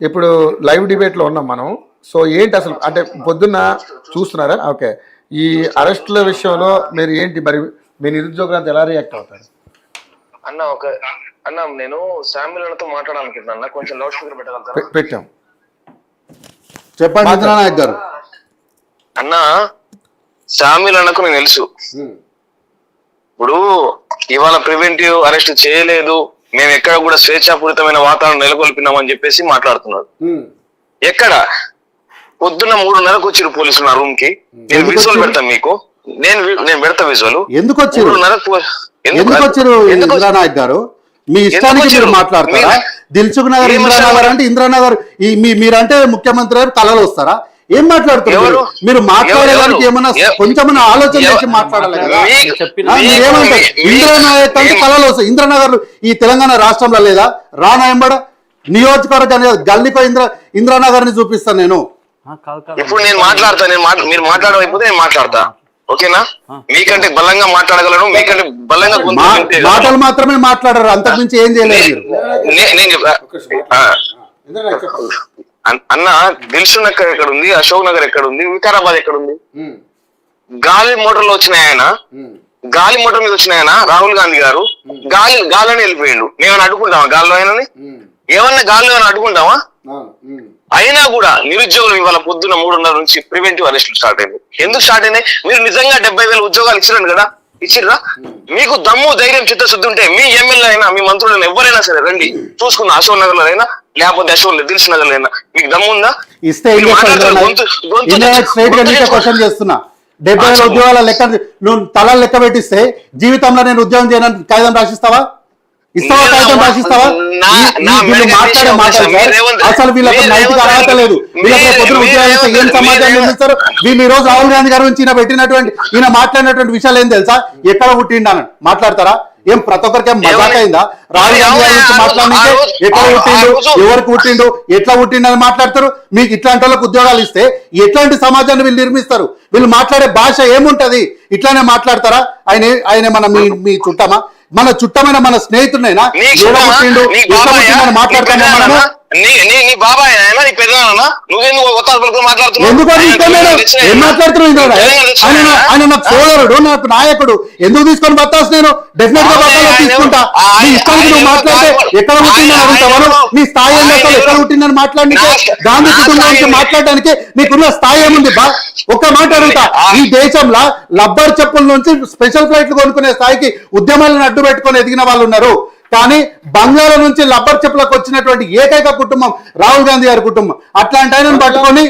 ఇప్పుడు లైవ్ డిబేట్లో ఉన్నాం మనం. సో ఏంటి అసలు అంటే పొద్దున్న చూస్తున్నారా? ఓకే, ఈ అరెస్టుల విషయంలో మీరు ఏంటి మరి మీ నిరుద్యోగులంతా ఎలా రియాక్ట్ అవుతారు? అన్న నేను శామ్యులతో మాట్లాడాలనుకుంటున్నా, కొంచెం లౌడ్ స్పీకర్ పెట్టగలుగుతారా? పెట్టాం, చెప్పండి నాయక్ గారు. అన్న శామ్యుల్ అన్నకు నేను తెలుసు. ఇప్పుడు ఇవాళ ప్రివెంటివ్ అరెస్ట్ చేయలేదు, మేము ఎక్కడ కూడా స్వేచ్ఛాపూరితమైన వాతావరణం నెలకొల్పినామని చెప్పేసి మాట్లాడుతున్నారు. ఎక్కడ పొద్దున్న 3:30కు వచ్చిరు పోలీసులు నా రూమ్ కి. నేను విజువల్ పెడతాను మీకు, నేను పెడతా విజువల్. ఎందుకు వచ్చారు ఇంద్రానాయక్ గారు? మీ ఇష్టానికి మీరు మాట్లాడతారా? దిల్సుఖ్ నగర్ ఇంద్రానగర్ అంటే ఇంద్రానగర్ మీరంటే ముఖ్యమంత్రి గారు కళలు వస్తారా? ఏం మాట్లాడుతున్నారు మీరు? మాట్లాడేదానికి ఏమన్నా కొంచెమన్నా ఆలోచన చేసి మాట్లాడాలి కదా. మీరేమంటారు? ఇంద్రానాయక్ అంటే కళలు వస్తాయి. ఇంద్రానగర్ ఈ తెలంగాణ రాష్ట్రంలో లేదా? రానాయంబడ నియోజకవర్గం గల్లీపై ఇంద్రానగర్ ని చూపిస్తాను నేను. ఇప్పుడు నేను మాట్లాడతా, మీరు మాట్లాడకపోతే నేను మాట్లాడతా, ఓకేనా? మీకంటే బలంగా మాట్లాడగలను, మీకంటే బలంగా మాటలు మాత్రమే మాట్లాడారు, అంతకుమించి ఏం చేయలేదు. అన్న దిల్సుఖ్ నగర్ ఎక్కడ ఉంది, అశోక్ నగర్ ఎక్కడ ఉంది, వికారాబాద్ ఎక్కడ ఉంది? గాలి మోటార్లు వచ్చినాయన, గాలి మోటార్ మీద వచ్చినాయన రాహుల్ గాంధీ గారు గాలిని వెళ్ళిపోయిండు. మేమైనా అడ్డుకుంటామా గాల్లో ఆయనని? ఏమన్నా గాల్లో ఏమైనా అడ్డుకుంటామా? అయినా కూడా నిరుద్యోగులు ఇవాళ పొద్దున్న 3:30 నుంచి ప్రివెంటివ్ అరెస్టులు స్టార్ట్ అయింది. ఎందుకు స్టార్ట్ అయినాయి? మీరు నిజంగా 70,000 ఉద్యోగాలు ఇచ్చిరండి కదా, ఇచ్చిర్రా? మీకు దమ్ము ధైర్యం చిత్తశుద్ధి ఉంటే మీ ఎమ్మెల్యే అయినా మీ మంత్రులైనా ఎవరైనా సరే రండి చూసుకున్న, అశోక్ నగర్ లో అయినా లేకపోతే అశోక్ దిల్సుఖ్ నగర్ లో అయినా. మీకు దమ్ము ఉందా? ఇస్తే 70,000 ఉద్యోగాల లెక్క నువ్వు తలాలు లెక్క పెట్టిస్తే జీవితంలో నేను ఉద్యోగం చేయడానికి కాగితం రాసిస్తావా? ఇస్తావా? కాగితం రాసిస్తావా? మాట్లాడే మాట్లాడు అసలు వీళ్ళకి నైతిక అర్హత లేదు. వీళ్ళకి పొద్దున ఉద్యోగాలు ఇస్తే ఏం సమాజాన్ని అందిస్తారు? వీళ్ళు ఈ రోజు రాహుల్ గాంధీ గారి నుంచి ఈయన పెట్టినటువంటి ఈయన మాట్లాడినటువంటి విషయాలు ఏం తెలుసా? ఎక్కడ పుట్టిండు అని మాట్లాడతారా? ఏం ప్రతి ఒక్కరికి ఏం మజాక్ అయిందా? రాహుల్ గాంధీ గారి నుంచి మాట్లాడితే ఎక్కడ పుట్టిండు, ఎవరికి పుట్టిండు, ఎట్లా పుట్టిండు అని మాట్లాడతారు. మీకు ఇట్లాంటి వాళ్ళకి ఉద్యోగాలు ఇస్తే ఎట్లాంటి సమాజాన్ని వీళ్ళు నిర్మిస్తారు? వీళ్ళు మాట్లాడే భాష ఏముంటది? ఇట్లానే మాట్లాడతారా? ఆయన మన మీ చుట్టమా? మన చుట్టమైన మన స్నేహితుడైనా మాట్లాడతామా మనము? ఎందుకు ఏం మాట్లాడుతున్నావు? ఆయన నాకు సోదరుడు, నాకు నాయకుడు. ఎందుకు తీసుకొని బతాస్? నేను డెఫినెట్ గా బతాలో తీసుకుంటా. నీ ఇష్టానికి నువ్వు మాట్లాడితే ఎక్కడ పుట్టిందని అడుగుతావు? నీ స్థాయి ఏం చేస్తావు? ఎక్కడ పుట్టిందని మాట్లాడడానికి, గాంధీ కుటుంబానికి మాట్లాడడానికి నీకున్న స్థాయి ఏముంది బా? ఒక్క మాట అడుగుతా, ఈ దేశంలో లబ్బర్ చెప్పుల నుంచి స్పెషల్ ఫ్లైట్లు కొనుక్కునే స్థాయికి ఉద్యమాలను అడ్డు పెట్టుకొని ఎదిగిన వాళ్ళు ఉన్నారు. కానీ బంగాళ నుంచి లబ్బర్ చెప్పులకు వచ్చినటువంటి ఏకైక కుటుంబం రాహుల్ గాంధీ గారి కుటుంబం. అట్లాంటి ఆయనను పట్టుకొని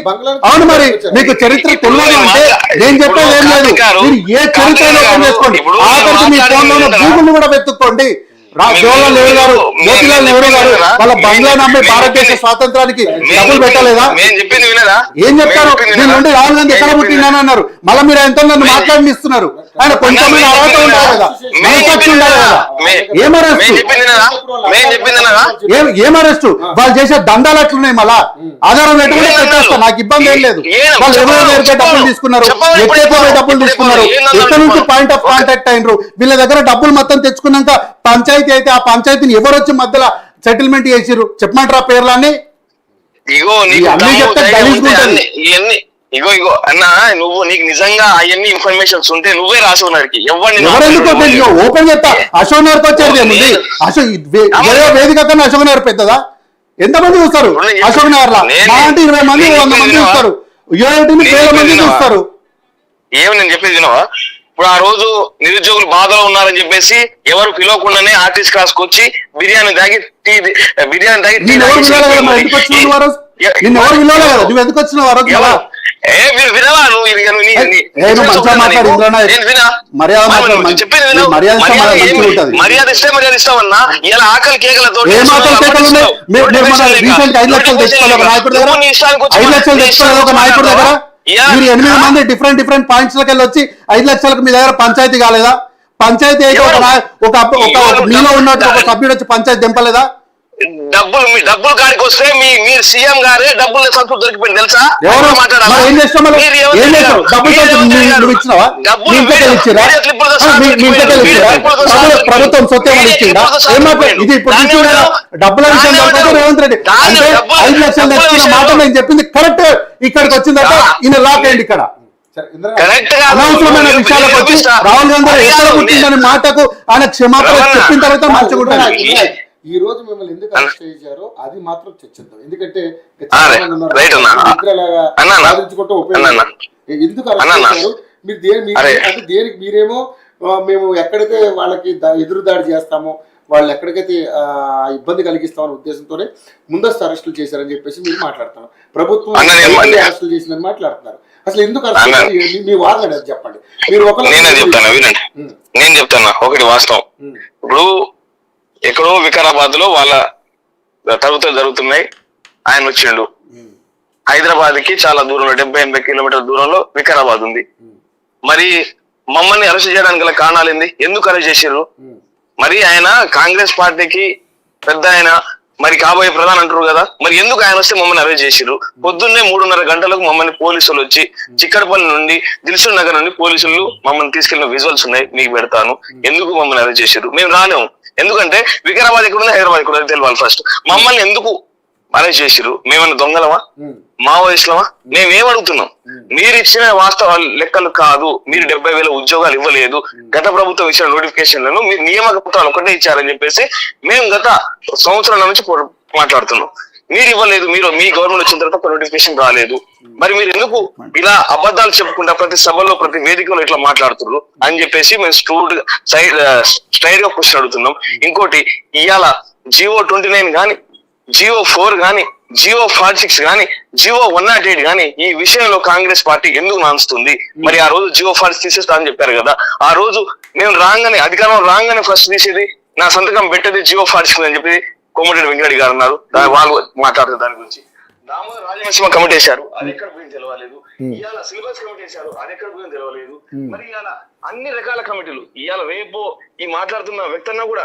అవును మరి మీకు చరిత్ర తెలియదు అంటే నేను చెప్పేది ఏం లేదు. మీరు ఏ చరిత్ర చేసుకోండి, ఆఖరికి మీ ఫోన్లో గూగుల్ కూడా వెతుక్కోండి. జవహర్లాల్ నెహ్రూ గారు, మోతీలాల్ నెహ్రూ గారు వాళ్ళ బంగ్లా నమ్మి భారతదేశ స్వాతంత్రానికి డబ్బులు పెట్టలేదా? ఏం చెప్తారు? దీని నుండి రాహుల్ గాంధీ ఎక్కడ పుట్టిందని అన్నారు. మళ్ళీ మీరు ఎంతో నన్ను మాట్లాడిస్తున్నారు. ఆయన కొంచెం అర్హత ఉండాలి కదా, మనసొచ్చి ఉండాలి కదా. ఏం అరెస్టు? వాళ్ళు చేసే దండాలు అట్లున్నాయి. మళ్ళా ఆధారం పెట్టుకుంటే పెట్టేస్తా, నాకు ఇబ్బంది ఏం లేదు. వాళ్ళు ఎవరైనా డబ్బులు తీసుకున్నారు, ఎక్కడైతే డబ్బులు తీసుకున్నారు, ఎక్కడి నుంచి పాయింట్ ఆఫ్ కాంటాక్ట్ అయినరు, వీళ్ళ దగ్గర డబ్బులు మొత్తం తెచ్చుకున్నాక పంచాయతీ అయితే ఆ పంచాయతీని ఎవరు వచ్చి మధ్యలో సెటిల్మెంట్ చేసిరు చెప్పమంటారా పేర్లన్నీ? ఇగో అన్న, నువ్వు నీకు నిజంగా అవన్నీ ఇన్ఫర్మేషన్స్ ఉంటే నువ్వే రాసి ఉన్నారికి ఓపెన్ చెప్తా. అశోక్ నగర్ వచ్చేది ఏముంది? వేదిక కన్నా అశోక్ నగర్ పెద్దదా? ఎంతమంది చూస్తారు అశోక్ నగర్ లో? అంటే 20 మంది 100 మంది చూస్తారు, 7 మంది చూస్తారు. ఏమి నేను చెప్పేది వినవా? ఇప్పుడు ఆ రోజు నిరుద్యోగులు బాధలో ఉన్నారని చెప్పేసి ఎవరు పిలవకుండానే ఆర్టిస్ట్ క్లాస్ కు వచ్చి బిర్యానీ తాగి మర్యాద ఇస్తే మర్యాద ఇస్తామన్నా. ఇలా ఆకలి కేకలతో 8 మంది డిఫరెంట్ పాయింట్స్ లకి వెళ్ళి వచ్చి 5 లక్షలకు మీ దగ్గర పంచాయతీ కాలేదా? పంచాయతీ అయితే ఒక మీలో ఉన్నట్టు ఒక సభ్యుడు వచ్చి పంచాయతీ దింపలేదా? మీ డబ్బులు కాడికి వస్తే మీరు సీఎం గారే డబ్బులు సంతృప్తి దొరికిపోయింది తెలుసా? ఎవరు? మాట్లాడాలా? మరి ఏం చేస్తాం మరి? మీరు ఏం చేస్తావు? డబ్బులు నువ్వు ఇచ్చినావా? డబ్బులు మీ ఇంట్లోకి ఇచ్చిరా? మీ ఇంట్లోకి ఇచ్చిరా? ప్రభుత్వం సొత్తు ఏమైనా ఇచ్చిందా? ఏం మాట్లాడు? ఇది ఇప్పుడు తీసుకున్న డబ్బుల విషయం కాకపోతే రేవంత్ రెడ్డి అంటే 5 లక్షలు తెచ్చుకున్న మాట నేను చెప్పింది కరెక్ట్. ఇక్కడికి వచ్చిందట ఈయన లాక్ అయ్యింది ఇక్కడ. అనవసరమైన విషయాలకు వచ్చి రాహుల్ గాంధీ ఎక్కడ పుట్టిందని మాటకు ఆయన క్షమాపణ చెప్పిన తర్వాత మంచిగా ఉంటుంది. ఈ రోజు మిమ్మల్ని ఎందుకు అరెస్ట్ చేశారో అది మాత్రం చర్చిద్దాం. ఎందుకంటే ఎందుకు అరెస్ట్ చేశారు మీరు అంటే దేనికి మీరేమో మేము ఎక్కడైతే వాళ్ళకి ఎదురు దాడి చేస్తామో వాళ్ళు ఎక్కడికైతే ఇబ్బంది కలిగిస్తామనే ఉద్దేశంతోనే ముందస్తు అరెస్టులు చేశారని చెప్పేసి మీరు మాట్లాడుతున్నారు. ప్రభుత్వం అరెస్టులు చేసిందని మాట్లాడుతున్నారు. అసలు ఎందుకు అరెస్ట్ మీ వాదన అది చెప్పండి. మీరు నేను చెప్తాను ఒకటి వాస్తవం. ఇప్పుడు ఎక్కడో వికారాబాద్ లో వాళ్ళ తరగతులు జరుగుతున్నాయి. ఆయన వచ్చిండు. హైదరాబాద్ కి చాలా దూరంలో 70-80 కిలోమీటర్ల దూరంలో వికారాబాద్ ఉంది. మరి మమ్మల్ని అరెస్ట్ చేయడానికి గల కారణాలు ఏంది? ఎందుకు అరెస్ట్ చేశారు? మరి ఆయన కాంగ్రెస్ పార్టీకి పెద్ద ఆయన, మరి కాబోయే ప్రధాని అంటారు కదా, మరి ఎందుకు ఆయన వస్తే మమ్మల్ని అరెస్ట్ చేసిరు? పొద్దున్నే 3:30 గంటలకు మమ్మల్ని పోలీసులు వచ్చి చిక్కడపల్లి నుండి దిల్సుఖ్ నగర్ నుండి పోలీసులు మమ్మల్ని తీసుకెళ్లిన విజువల్స్ ఉన్నాయి, మీకు పెడతాను. ఎందుకు మమ్మల్ని అరెస్ట్ చేసిరు? మేము రాలేము. ఎందుకంటే వికారాబాద్ ఎక్కడుంది, హైదరాబాద్ ఎక్కడ తెలియాలి ఫస్ట్. మమ్మల్ని ఎందుకు అరెస్ట్ చేసిరు? మేమన్నా దొంగలమా, మావోయిస్టులమా? మేమేం అడుగుతున్నాం? మీరు ఇచ్చిన వాస్తవ లెక్కలు కాదు. మీరు 70,000 ఉద్యోగాలు ఇవ్వలేదు. గత ప్రభుత్వం ఇచ్చిన నోటిఫికేషన్లను మీరు నియామక పత్రాలు ఒకటే ఇచ్చారని చెప్పేసి మేము గత సంవత్సరాల నుంచి మాట్లాడుతున్నాం. మీరు ఇవ్వలేదు. మీరు మీ గవర్నమెంట్ వచ్చిన తర్వాత నోటిఫికేషన్ రాలేదు. మరి మీరు ఎందుకు ఇలా అబద్ధాలు చెప్పుకుంటా ప్రతి సభలో ప్రతి వేదికలో ఇట్లా మాట్లాడుతున్నారు అని చెప్పేసి మేము స్ట్రైట్ గా క్వశ్చన్ అడుగుతున్నాం. ఇంకోటి, ఇవాళ జియో 29 గాని, జియో 4 గాని, జియో 46 గాని, జియో 108 గాని ఈ విషయంలో కాంగ్రెస్ పార్టీ ఎందుకు నాన్స్తుంది? మరి ఆ రోజు జియో 46 తీసేస్తా అని చెప్పారు కదా. ఆ రోజు మేము రాగానే, అధికారం రాగానే ఫస్ట్ తీసేది, నా సంతకం పెట్టేది జియో 46 అని చెప్పి కోమటిరెడ్డి వెంకటరెడ్డి గారు అన్నారు. వాళ్ళు మాట్లాడుతారు దాని గురించి. దామోదర రాజనరసింహ కమిటీ వేశారు, అది ఎక్కడ పోయింది తెలవలేదు. ఇవాళ సిలబస్ కమిటీ వేశారు, అది ఎక్కడ పోయింది తెలవలేదు. మరి ఇవాళ అన్ని రకాల కమిటీలు, ఇవాళ రేపో ఈ మాట్లాడుతున్న వ్యక్తి అన్నా కూడా,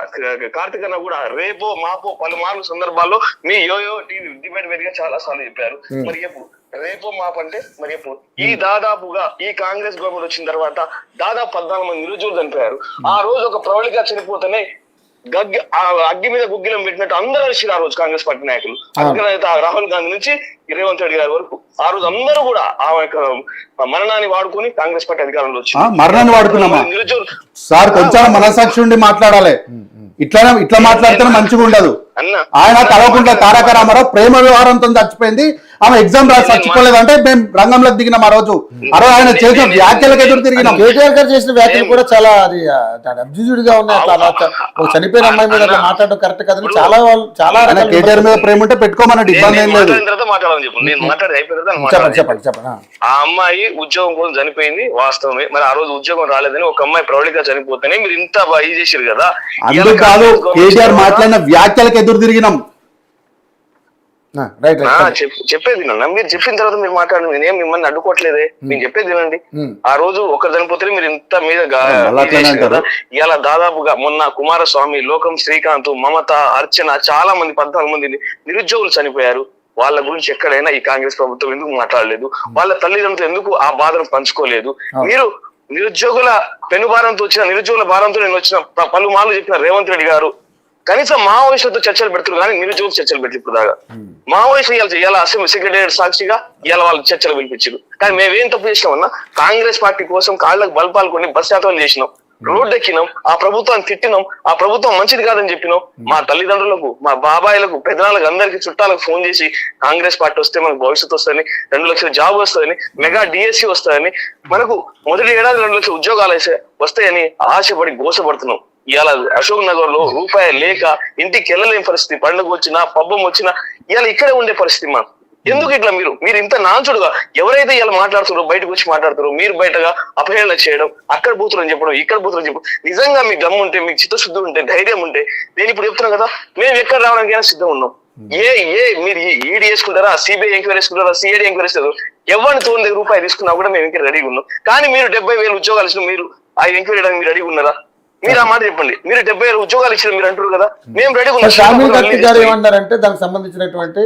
కార్తిక్ అన్నా కూడా రేపో మాపో పలుమార్లు సందర్భాల్లో మీ యోయో టీవీ డిబేట్ వేదిగా చాలా సార్లు చెప్పారు. మరి ఎప్పుడు రేపో మాపు అంటే మరి ఎప్పుడు? ఈ దాదాపుగా ఈ కాంగ్రెస్ గవర్నమెంట్ వచ్చిన తర్వాత దాదాపు 14 మంది నిరుద్యోగులు చనిపోయారు. ఆ రోజు ఒక ప్రవళిగా చనిపోతేనే అగ్గి మీద గుగ్గిలం పెట్టినట్టు అందరూ వచ్చి ఆ రోజు కాంగ్రెస్ పార్టీ నాయకులు, రాహుల్ గాంధీ నుంచి రేవంత్ రెడ్డి గారి వరకు ఆ రోజు అందరూ కూడా ఆ మరణాన్ని వాడుకొని కాంగ్రెస్ పార్టీ అధికారంలో వచ్చింది. మరణాన్ని వాడుకున్నామా సార్? కొంచెం మనసాక్షి ఉండి మాట్లాడాలి. ఇట్లా మాట్లాడితే మంచిగా ఉండదు. ఆయన కలవకుండా తారక రామారావు ప్రేమ వ్యవహారంతో చచ్చిపోయింది. ఆమె ఎగ్జామ్ రాసి చచ్చిపోలేదు అంటే మేము రంగంలోకి దిగినాం. ఆ రోజు ఆయన చేసిన వ్యాఖ్యలకు ఎదురు తిరిగినాం. కేటీఆర్ గారు చేసిన వ్యాఖ్యలు కూడా చాలా అబ్జూజ్డ్ గా ఉన్నాయి. చనిపోయిన అమ్మాయి మీద మాట్లాడడం కరెక్ట్ కదని చాలా కేటీఆర్ మీద ప్రేమ ఉంటే పెట్టుకోమన్నట్టు ఇబ్బంది ఏం లేదు. చెప్పండి. ఆ అమ్మాయి ఉద్యోగం కోసం చనిపోయింది వాస్తవమే. మరి ఆ రోజు ఉద్యోగం రాలేదని ఒక అమ్మాయి ప్రౌఢిగా చనిపోతేనే మీరు ఇంత ఇది చేశారు కదా. అందుకు కాదు, కేటీఆర్ మాట్లాడిన వ్యాఖ్యలకు ఎదురు తిరిగినాం. చెప్పేది మీరు చెప్పిన తర్వాత మీరు మాట్లాడండి. నేనేం మిమ్మల్ని అడ్డుకోవట్లేదే, నేను చెప్పేది వినండి. ఆ రోజు ఒకరు చనిపోతే మీరు ఇంత మీద కదా. ఇలా దాదాపుగా మొన్న కుమారస్వామి, లోకం శ్రీకాంత్, మమత, అర్చన చాలా మంది 14 మంది నిరుద్యోగులు చనిపోయారు. వాళ్ళ గురించి ఎక్కడైనా ఈ కాంగ్రెస్ ప్రభుత్వం ఎందుకు మాట్లాడలేదు? వాళ్ళ తల్లిదండ్రులు ఎందుకు ఆ బాధను పంచుకోలేదు? మీరు నిరుద్యోగుల పెనుభారంతో వచ్చిన, నిరుద్యోగుల భారంతో నేను వచ్చిన పలుమార్లు చెప్పిన రేవంత్ రెడ్డి గారు కనీసం మావోయిస్టులతో చర్చలు పెడుతున్నారు కానీ నిరుద్యోగులు చర్చలు పెట్టి ఇప్పుడు దాకా మావోయిస్టులు ఇలా అసెంబ్లీ సెక్రటేరియట్ సాక్షిగా ఇలా వాళ్ళు చర్చలు పిలిపించారు. కానీ మేమేం తప్పు చేసినామన్నా, కాంగ్రెస్ పార్టీ కోసం కాళ్ళకు బల్పాలు కొని బస్ యాత్రలు చేసినాం, రోడ్డు ఎక్కినాం, ఆ ప్రభుత్వాన్ని తిట్టినాం, ఆ ప్రభుత్వం మంచిది కాదని చెప్పినాం. మా తల్లిదండ్రులకు, మా బాబాయిలకు, పెద్దనాళ్ళకు, అందరికి చుట్టాలకు ఫోన్ చేసి కాంగ్రెస్ పార్టీ వస్తే మనకు భవిష్యత్తు వస్తుందని, 2 లక్షల జాబ్ వస్తుందని, మెగా డిఎస్సి వస్తుందని, మనకు మొదటి ఏడాది 2 లక్షల ఉద్యోగాలు వస్తాయని ఆశపడి గోసపడుతున్నాం. ఇవాళ అశోక్ నగర్ లో రూపాయి లేక ఇంటికి వెళ్ళలేని పరిస్థితి, పండుగ వచ్చినా పబ్బం వచ్చినా ఇవాళ ఇక్కడే ఉండే పరిస్థితి. మనం ఎందుకు ఇట్లా మీరు ఇంత నాంచుడుగా ఎవరైతే ఇలా మాట్లాడుతారో, బయటకు వచ్చి మాట్లాడుతారో, మీరు బయటగా అపహేళన చేయడం, అక్కడ బూతులని చెప్పడం, ఇక్కడ బూతులని చెప్పడం, నిజంగా మీకు దమ్ము ఉంటే, మీకు చిత్తశుద్ధి ఉంటే, ధైర్యం ఉంటే, నేను ఇప్పుడు చెప్తున్నాను కదా, మేము ఎక్కడ రావడానికైనా సిద్ధం ఉన్నాం. మీరు ఈడీ వేసుకుంటారా, సిబిఐ ఎంక్వైరీ వేసుకుంటారా, సిఐడి ఎంక్వైరీ వేస్తారు, ఎవరిని తోని రూపాయి తీసుకున్నా కూడా మేము ఇంకా రెడీగా ఉన్నాం. కానీ మీరు 70,000 ఉద్యోగాలు ఇచ్చిన మీరు ఆ ఎంక్వైరీ మీరు రెడీగా ఉన్నారా? మీరు ఆ మాట చెప్పండి. మీరు 70,000 ఉద్యోగాలు ఇచ్చారు మీరు అంటారు కదా, మేము రెడీ షామీల్ కత్తి గారు ఏమన్నారంటే దానికి సంబంధించినటువంటి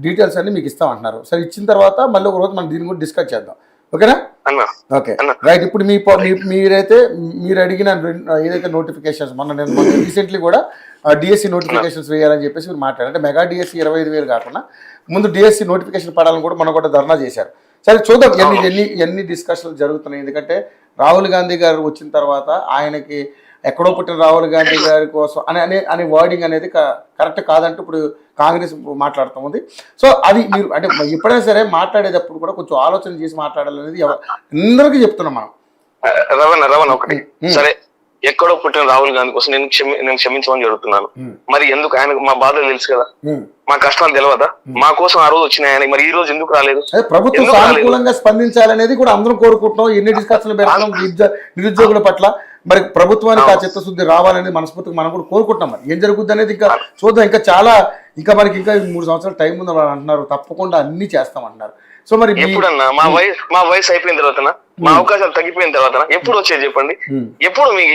డీటెయిల్స్ అన్ని మీకు ఇస్తామంటున్నారు. సరే ఇచ్చిన తర్వాత మళ్ళీ ఒక రోజు మనం దీని గురించి డిస్కస్ చేద్దాం, ఓకేనా? అన్న ఓకే రైట్. ఇప్పుడు మీరు అడిగిన ఏదైతే నోటిఫికేషన్స్ మొన్న రీసెంట్లీ కూడా డిఎస్సి నోటిఫికేషన్స్ వేయాలని చెప్పేసి మీరు మాట్లాడారు. అంటే మెగా డిఎస్సి 25,000 కాకుండా ముందు డిఎస్సి నోటిఫికేషన్ పడాలని కూడా మనం కూడా ధర్నా చేశారు. సరే చూద్దాం ఎన్ని డిస్కషన్లు జరుగుతున్నాయి. ఎందుకంటే రాహుల్ గాంధీ గారు వచ్చిన తర్వాత ఆయనకి ఎక్కడో పుట్టిన రాహుల్ గాంధీ గారి కోసం అనే వర్డింగ్ అనేది కరెక్ట్ కాదంటూ ఇప్పుడు కాంగ్రెస్ మాట్లాడుతుంది. సో అది మీరు అంటే ఎప్పుడైనా సరే మాట్లాడేటప్పుడు కూడా కొంచెం ఆలోచన చేసి మాట్లాడాలనేది అందరికీ చెప్తున్నాం మనం. రవణ ఒకటి సరే, ఎక్కడో పుట్టిన రాహుల్ గాంధీ కోసం నేను క్షమించమని జరుగుతున్నాను. మరి ఎందుకు? ఆయనకు మా బాధలు తెలుసు కదా, మా కష్టాలు తెలియదా? మా కోసం ఆ రోజు వచ్చినాయని మరి ఈ రోజు ఎందుకు రాలేదు? ప్రభుత్వం సానుకూలంగా స్పందించాలనేది కూడా అందరం కోరుకుంటున్నాం. ఎన్ని డిస్కషన్లు పెడతాం నిరుద్యోగుల పట్ల, మరి ప్రభుత్వానికి ఆ చిత్తశుద్ధి రావాలని మనస్ఫూర్తిగా మనం కూడా కోరుకుంటున్నాం. మరి ఏం జరుగుద్ది అనేది ఇంకా చూద్దాం. ఇంకా మనకి ఇంకా 3 సంవత్సరాల టైం ఉంది వాళ్ళు అంటున్నారు, తప్పకుండా అన్ని చేస్తాం అంటున్నారు. సో మరి ఎప్పుడన్నా మా వయసు అయిపోయిన తర్వాత, మా అవకాశాలు తగ్గిపోయిన తర్వాత ఎప్పుడు వచ్చేది చెప్పండి? ఎప్పుడు మీకు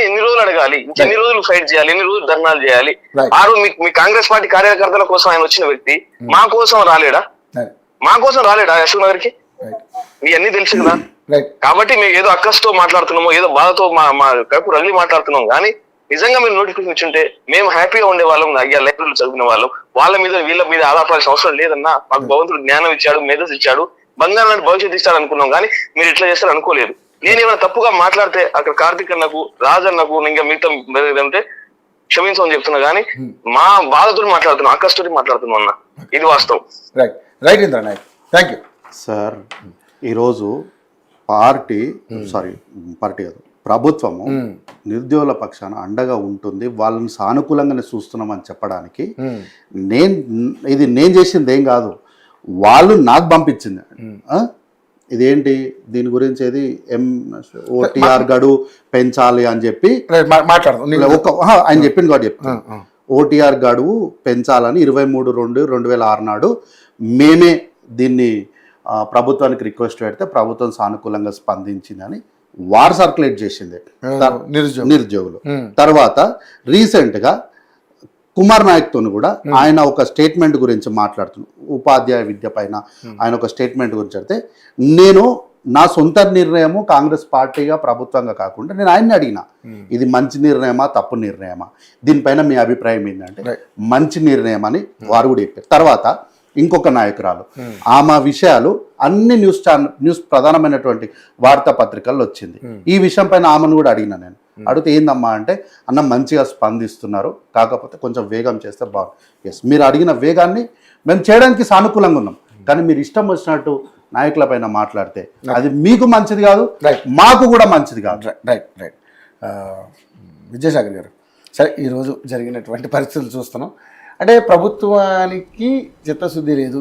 ఎన్ని రోజులు అడగాలి? ఇంకెన్ని రోజులు ఫైట్ చేయాలి? ఎన్ని రోజులు ధర్నాలు చేయాలి? ఆ రోజు మీ కాంగ్రెస్ పార్టీ కార్యకర్తల కోసం ఆయన వచ్చిన వ్యక్తి మా కోసం రాలేడా? అశోక్ నగర్ కి? మీ అన్ని తెలుసు కదా. కాబట్టి మేము ఏదో అక్కస్తో మాట్లాడుతున్నామో, ఏదో బాధతో మా కడుపు రగిలి మాట్లాడుతున్నాం. కానీ నిజంగా మీరు నోటిఫికేషన్ ఇచ్చుంటే మేము హ్యాపీగా ఉండే వాళ్ళం. అయ్యా లైబ్రరీలో చదివిన వాళ్ళం, వీళ్ళ మీద ఆధారపడాల్సిన అవసరం లేదన్నా. మాకు భగవంతుడు జ్ఞానం ఇచ్చాడు, మేధస్ ఇచ్చాడు, బంగారం లాంటి భవిష్యత్తు ఇస్తాడు అనుకున్నాం. కానీ మీరు ఇట్లా చేస్తారు అనుకోలేదు. నేను ఏమైనా తప్పుగా మాట్లాడితే అక్కడ కార్తీక్ అన్నకు, రాజన్నకు, ఇంకా మిగతా ఏంటంటే క్షమించమని చెప్తున్నా. కానీ మా బాధతో మాట్లాడుతున్నాం, అక్కస్తో మాట్లాడుతున్నాం అన్న, ఇది వాస్తవం. Right Indra Nayak, thank you sir. ఈరోజు పార్టీ కాదు, ప్రభుత్వము నిరుద్యోగుల పక్షాన అండగా ఉంటుంది, వాళ్ళని సానుకూలంగానే చూస్తున్నామని చెప్పడానికి నేను చేసింది ఏం కాదు, వాళ్ళు నాకు పంపించింది. ఇదేంటి దీని గురించి ఏది ఓటీఆర్ గడు పెంచాలి అని చెప్పి ఆయన చెప్పింది కాబట్టి చెప్తాను. ఓటీఆర్ గడువు పెంచాలని 23/2/2006 నాడు మేమే దీన్ని ప్రభుత్వానికి రిక్వెస్ట్ పెడితే ప్రభుత్వం సానుకూలంగా స్పందించిందని వారు సర్క్యులేట్ చేసింది నిరుద్యోగులు. తర్వాత రీసెంట్ గా కుమార్ నాయక్ తోని కూడా ఆయన ఒక స్టేట్మెంట్ గురించి మాట్లాడుతున్నారు, ఉపాధ్యాయ విద్య పైన ఆయన ఒక స్టేట్మెంట్ గురించి. అయితే నేను నా సొంత నిర్ణయము కాంగ్రెస్ పార్టీగా ప్రభుత్వంగా కాకుండా నేను ఆయన్ని అడిగిన, ఇది మంచి నిర్ణయమా తప్పు నిర్ణయమా, దీనిపైన మీ అభిప్రాయం ఏంటంటే మంచి నిర్ణయం అని వారు కూడా చెప్పారు. తర్వాత ఇంకొక నాయకురాలు ఆమె విషయాలు అన్ని న్యూస్ ప్రధానమైనటువంటి వార్తాపత్రికల్లో వచ్చింది. ఈ విషయం పైన ఆమెను కూడా అడిగిన నేను. అడిగితే ఏందమ్మా అంటే, అన్న మంచిగా స్పందిస్తున్నారు, కాకపోతే కొంచెం వేగం చేస్తే బాగుంది. ఎస్, మీరు అడిగిన వేగాన్ని మేము చేయడానికి సానుకూలంగా ఉన్నాం. కానీ మీరు ఇష్టం వచ్చినట్టు నాయకుల పైన మాట్లాడితే అది మీకు మంచిది కాదు, మాకు కూడా మంచిది కాదు. రైట్ విజయసాగర్ గారు, సరే ఈరోజు జరిగినటువంటి పరిస్థితులు చూస్తున్నాం. అంటే ప్రభుత్వానికి చిత్తశుద్ధి లేదు,